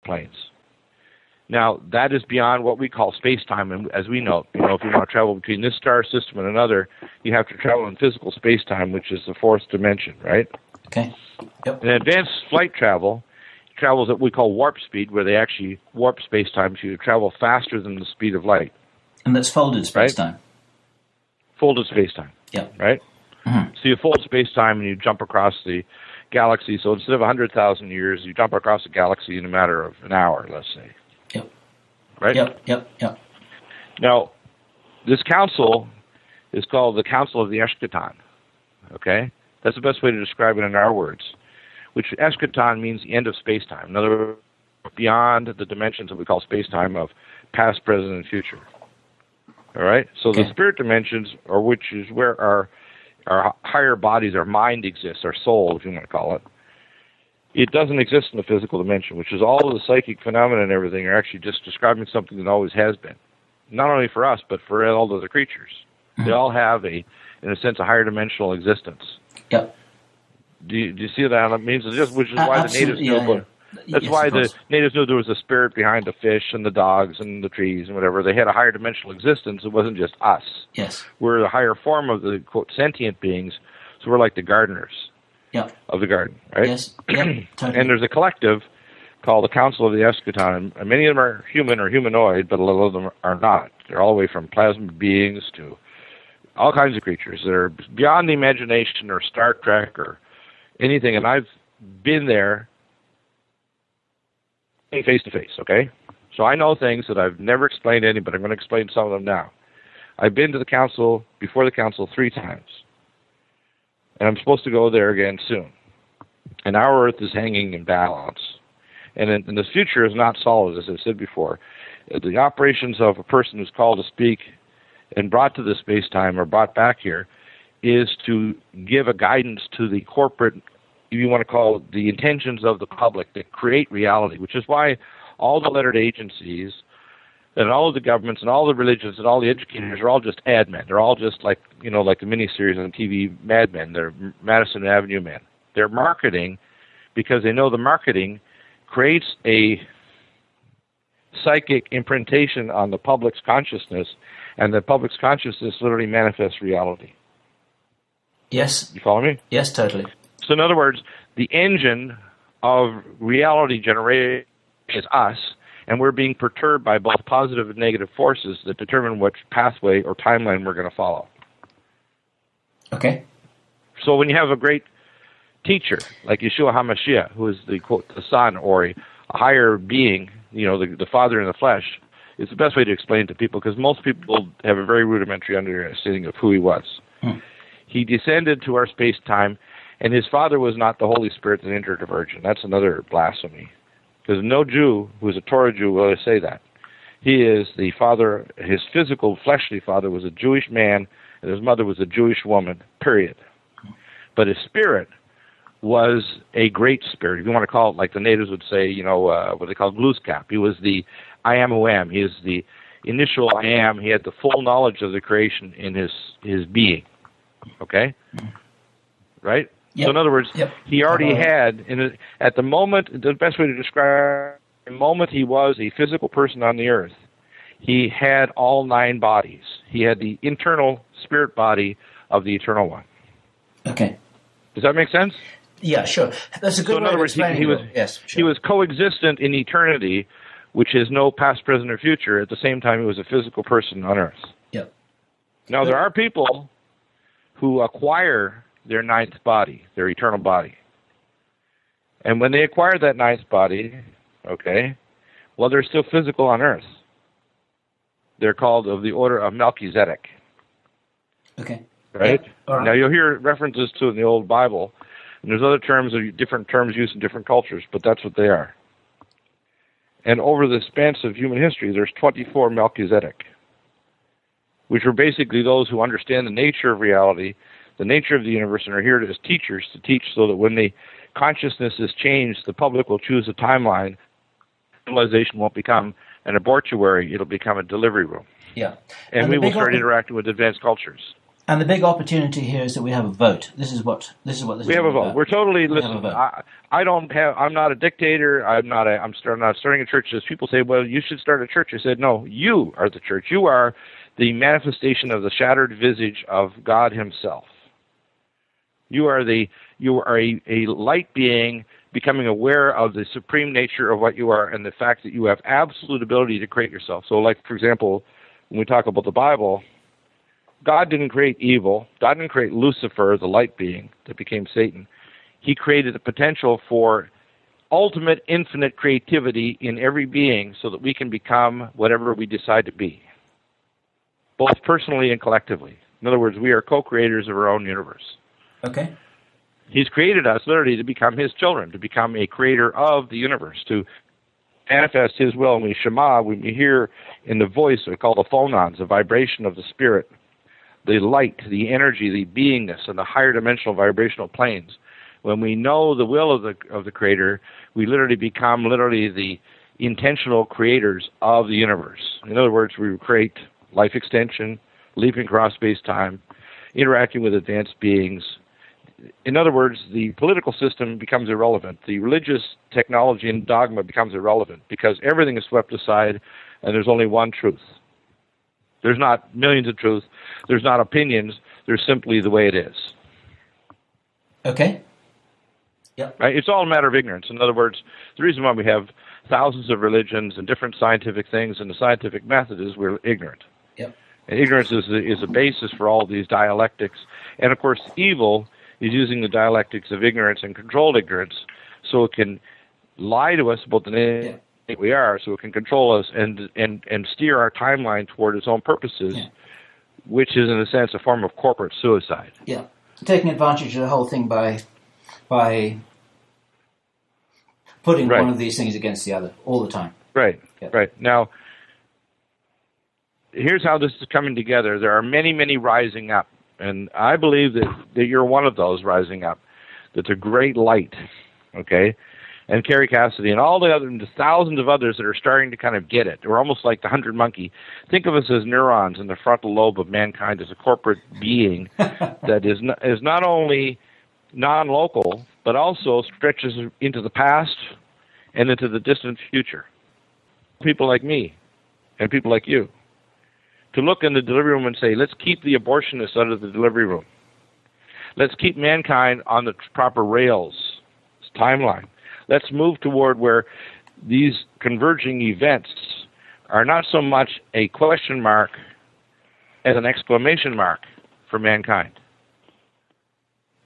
planes. Now, that is beyond what we call space-time, and as we know, if you want to travel between this star system and another, you have to travel in physical space-time, which is the fourth dimension, right? Okay. Yep. And advanced flight travels at what we call warp speed, where they actually warp space-time, so you travel faster than the speed of light. And that's folded space-time. Right? Folded space-time. Yeah. Right? Mm-hmm. So you fold space-time and you jump across the galaxy. So instead of 100,000 years, you jump across the galaxy in a matter of an hour, let's say. Yep. Right? Yep. Now, this council is called the Council of the Eschaton. Okay? That's the best way to describe it in our words. Which eschaton means the end of space-time. In other words, beyond the dimensions that we call space-time of past, present, and future. All right? So okay. The spirit dimensions, or which is where our higher bodies, our mind exists, our soul, if you want to call it, it doesn't exist in the physical dimension, which is all of the psychic phenomena and everything are actually just describing something that always has been. Not only for us, but for all the other creatures. Mm-hmm. They all have, in a sense, a higher dimensional existence. Yep. Do you see that? It means which is why the natives knew. Yeah. That's why the natives knew there was a spirit behind the fish and the dogs and the trees and whatever. They had a higher dimensional existence. It wasn't just us. Yes. We're the higher form of the, quote, sentient beings, so we're like the gardeners of the garden, right? Yes. Yep. Totally. And there's a collective called the Council of the Eschaton, and many of them are human or humanoid, but a lot of them are not. They're all the way from plasma beings to all kinds of creatures that are beyond the imagination or Star Trek or anything, and I've been there face to face, okay? So I know things that I've never explained to anybody. I'm going to explain some of them now. I've been to the council, before the council, 3 times. And I'm supposed to go there again soon. And our Earth is hanging in balance. And the future is not solid, as I've said before. The operations of a person who's called to speak and brought to this space-time or brought back here is to give a guidance to the corporate, if you want to call it, the intentions of the public that create reality, which is why all the lettered agencies and all of the governments and all the religions and all the educators are all just ad men. They're all just like the miniseries on TV Mad Men. They're Madison Avenue men. They're marketing because they know the marketing creates a psychic imprintation on the public's consciousness, and the public's consciousness literally manifests reality. Yes. You follow me? Yes, totally. So in other words, the engine of reality generation is us, and we're being perturbed by both positive and negative forces that determine which pathway or timeline we're going to follow. Okay. So when you have a great teacher like Yeshua HaMashiach, who is the, quote, the son or a higher being, the Father in the flesh, it's the best way to explain it to people because most people have a very rudimentary understanding of who he was. He descended to our space-time, and his father was not the Holy Spirit that entered a virgin. That's another blasphemy. Because no Jew who is a Torah Jew will say that. He is the father, his physical, fleshly father was a Jewish man, and his mother was a Jewish woman, period. But his spirit was a great spirit. If you want to call it like the natives would say, what they call Glooskap. He was the I am who am. He is the initial I am. He had the full knowledge of the creation in his being. Okay? Right? Yep. So in other words, he already had, at the moment, the best way to describe the moment he was a physical person on the earth, he had all 9 bodies. He had the internal spirit body of the Eternal One. Okay. Does that make sense? Yeah, sure. That's a good way of explaining it. He was coexistent in eternity, which is no past, present, or future. At the same time, he was a physical person on earth. Yep. Now, there are people who acquire their 9th body, their eternal body. And when they acquire that 9th body, they're still physical on earth. They're called of the order of Melchizedek. Okay. Right? Yeah. All right? Now, you'll hear references to it in the Old Bible, and there's other terms, different terms used in different cultures, but that's what they are. And over the span of human history, there's 24 Melchizedek, which are basically those who understand the nature of reality, the nature of the universe, and are here as teachers to teach so that when the consciousness is changed, the public will choose a timeline. Civilization won't become an abortuary, it'll become a delivery room. Yeah. And we will start interacting with advanced cultures. And the big opportunity here is that we have a vote. This is what this is we have a vote. About. We're totally listen. I'm not a dictator. I'm not starting a church. As people say, well, you should start a church. I said, no, you are the church. You are the manifestation of the shattered visage of God Himself. You are a light being becoming aware of the supreme nature of what you are and the fact that you have absolute ability to create yourself. So, like, for example, when we talk about the Bible, God didn't create evil. God didn't create Lucifer, the light being that became Satan. He created the potential for ultimate infinite creativity in every being so that we can become whatever we decide to be, both personally and collectively. In other words, we are co-creators of our own universe. Okay. He's created us literally to become His children, to become a creator of the universe, to manifest His will. And we Shema, when we hear in the voice, we call the phonons, the vibration of the spirit, the light, the energy, the beingness, and the higher dimensional vibrational planes. When we know the will of the Creator, we literally become the intentional creators of the universe. In other words, we create life extension, leaping across space-time, interacting with advanced beings. In other words, the political system becomes irrelevant. The religious technology and dogma becomes irrelevant because everything is swept aside and there's only one truth. There's not millions of truths. There's not opinions. There's simply the way it is. Okay. Yeah. Right? It's all a matter of ignorance. In other words, the reason why we have thousands of religions and different scientific things and the scientific method is we're ignorant. Yep. And ignorance is a basis for all these dialectics. And, of course, evil is using the dialectics of ignorance and controlled ignorance so it can lie to us about the name we are, so it can control us and steer our timeline toward its own purposes, which is, in a sense, a form of corporate suicide. Yeah. Taking advantage of the whole thing by putting one of these things against the other all the time. Right, right. Now, here's how this is coming together. There are many, many rising up. And I believe that you're one of those rising up. That's a great light, okay? And Carrie Cassidy and all the thousands of others that are starting to kind of get it. We're almost like the 100 monkey. Think of us as neurons in the frontal lobe of mankind as a corporate being that is not only non-local, but also stretches into the past and into the distant future. People like me and people like you. To look in the delivery room and say, let's keep the abortionists out of the delivery room. Let's keep mankind on the proper rails, timeline. Let's move toward where these converging events are not so much a question mark as an exclamation mark for mankind.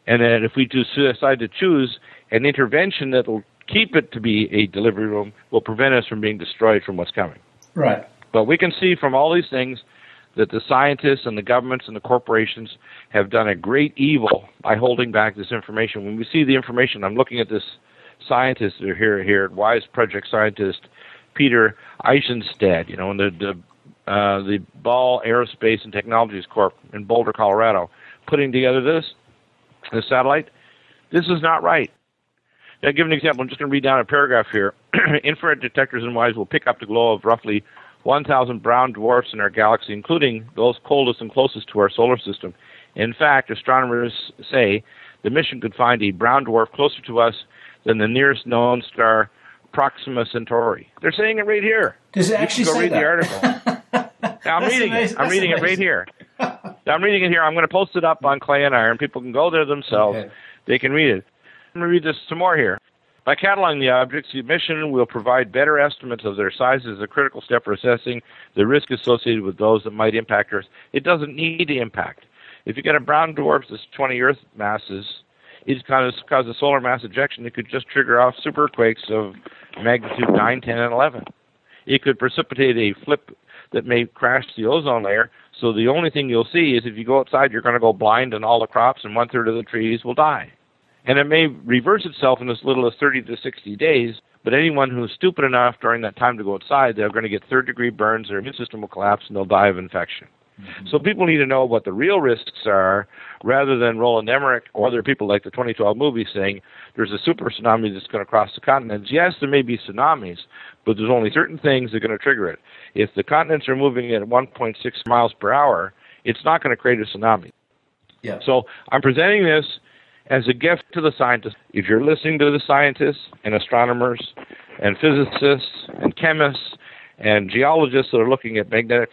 And then if we decide to choose an intervention that will keep it to be a delivery room, will prevent us from being destroyed from what's coming. Right. But we can see from all these things that the scientists and the governments and the corporations have done a great evil by holding back this information. When we see the information, I'm looking at this scientist here, WISE Project scientist Peter Eisenstadt, in the Ball Aerospace and Technologies Corp in Boulder, Colorado, putting together this satellite. This is not right. I'll give an example. I'm just going to read down a paragraph here. Infrared detectors in WISE will pick up the glow of roughly 1,000 brown dwarfs in our galaxy, including those coldest and closest to our solar system. In fact, astronomers say the mission could find a brown dwarf closer to us than the nearest known star, Proxima Centauri. They're saying it right here. Does it actually say read that? The article. Now, I'm reading it. I'm reading it right here. I'm reading it here. I'm going to post it up on Clay and Iron. People can go there themselves. Okay. They can read it. I'm going to read this some more here. By cataloging the objects, the mission will provide better estimates of their size as a critical step for assessing the risk associated with those that might impact Earth. It doesn't need to impact. If you get a brown dwarf that's 20 Earth masses, it's going to cause a solar mass ejection. It could just trigger off super quakes of magnitude 9, 10, and 11. It could precipitate a flip that may crash the ozone layer. So the only thing you'll see is if you go outside, you're going to go blind and all the crops and 1/3 of the trees will die. And it may reverse itself in as little as 30 to 60 days, but anyone who's stupid enough during that time to go outside, they're going to get third-degree burns, their immune system will collapse, and they'll die of infection. Mm-hmm. So people need to know what the real risks are, rather than Roland Emmerich or other people like the 2012 movie saying there's a super tsunami that's going to cross the continents. Yes, there may be tsunamis, but there's only certain things that are going to trigger it. If the continents are moving at 1.6 miles per hour, it's not going to create a tsunami. Yeah. So I'm presenting this as a gift to the scientists. If you're listening to the scientists and astronomers and physicists and chemists and geologists that are looking at magnetic